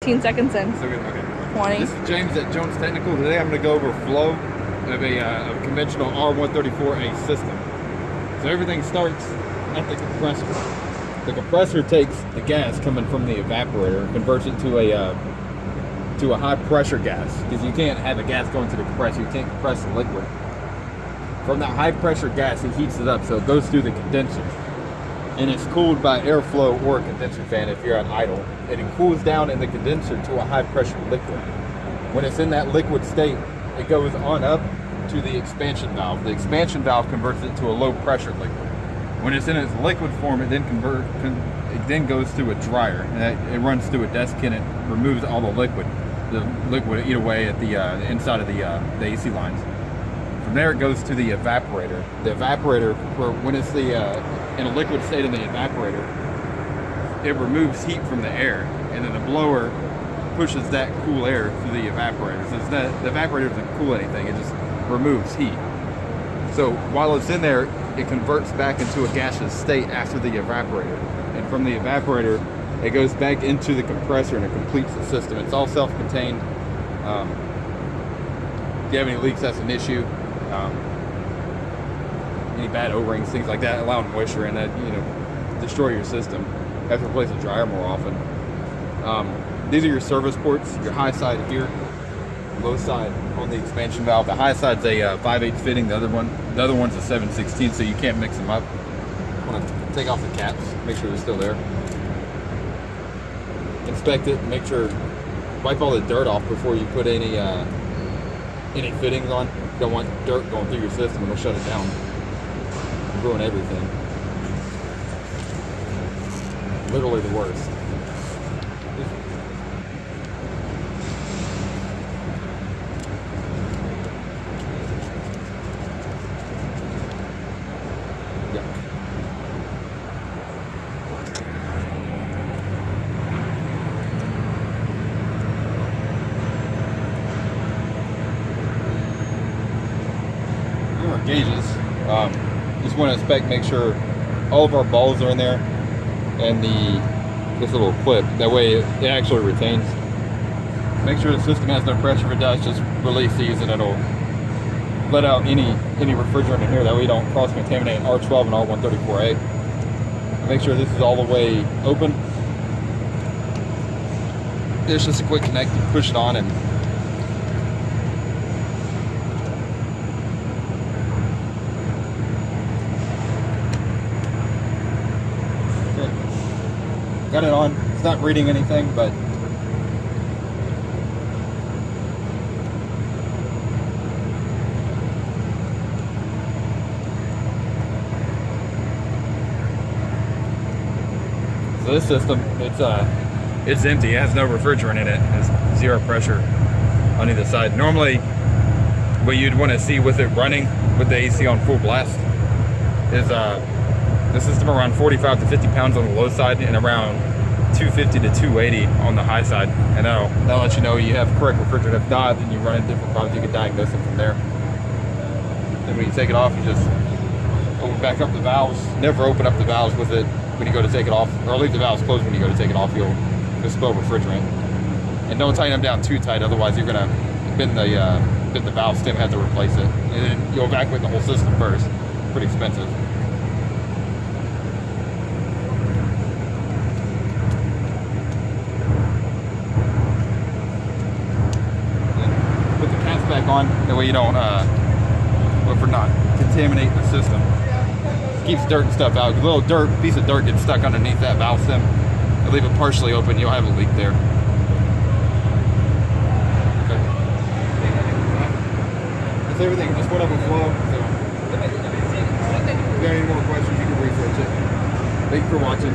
15 seconds in. So good, okay. 20. This is James at Jones Technical. Today I'm going to go over flow of a conventional R134A system. So everything starts at the compressor. The compressor takes the gas coming from the evaporator and converts it to a high pressure gas, because you can't have a gas going to the compressor. You can't compress the liquid. From that high pressure gas, it heats it up, so it goes through the condenser. And it's cooled by airflow or a condenser fan if you're at idle. And it cools down in the condenser to a high pressure liquid. When it's in that liquid state, it goes on up to the expansion valve. The expansion valve converts it to a low pressure liquid. When it's in its liquid form, it then goes through a dryer, and it runs through a desiccant. It removes all the liquid. The liquid eat away at the inside of the AC lines. From there, it goes to the evaporator. The evaporator, when it's in a liquid state in the evaporator, it removes heat from the air, and then the blower pushes that cool air to the evaporator. So the evaporator doesn't cool anything; it just removes heat. So while it's in there, it converts back into a gaseous state after the evaporator, and from the evaporator, it goes back into the compressor and it completes the system. It's all self-contained. If you have any leaks, that's an issue. Any bad O-rings, things like that, allowing moisture in that, destroy your system. You have to replace the dryer more often. These are your service ports. Your high side here, low side on the expansion valve. The high side's a 5/8 fitting. The other one's a 7/16, so you can't mix them up. I want to take off the caps, make sure they're still there. Inspect it, make sure, wipe all the dirt off before you put any fittings on. You don't want dirt going through your system, it'll shut it down. Ruin everything. Literally the worst. Gauges. Just want to inspect, make sure all of our balls are in there, and this little clip. That way it actually retains. Make sure the system has no pressure. If it does, just release these, and it'll let out any refrigerant in here. That way you don't cross-contaminate R12 and R134A. Make sure this is all the way open. It's just a quick connect. You push it on and got it on. It's not reading anything, but so this system, it's empty. It has no refrigerant in it. It has zero pressure on either side. Normally, what you'd want to see with it running with the AC on full blast is the system around 45 to 50 pounds on the low side and around 250 to 280 on the high side, and that'll let you know you have correct refrigerant. If not, then you run into different problems. You can diagnose it from there. Then when you take it off, you just open back up the valves. Never open up the valves with it when you go to take it off, or leave the valves closed when you go to take it off. You'll spill refrigerant, and don't tighten them down too tight, otherwise you're gonna bend the valve stem, have to replace it, and then you'll evacuate the whole system first. Pretty expensive. Back on, that way you don't for not contaminate the system. Keeps dirt and stuff out. A little piece of dirt gets stuck underneath that valve stem. I leave it partially open, you'll have a leak there. Okay. That's everything. Just went up with flow. So if you got any more questions, you can research it. Thank you for watching.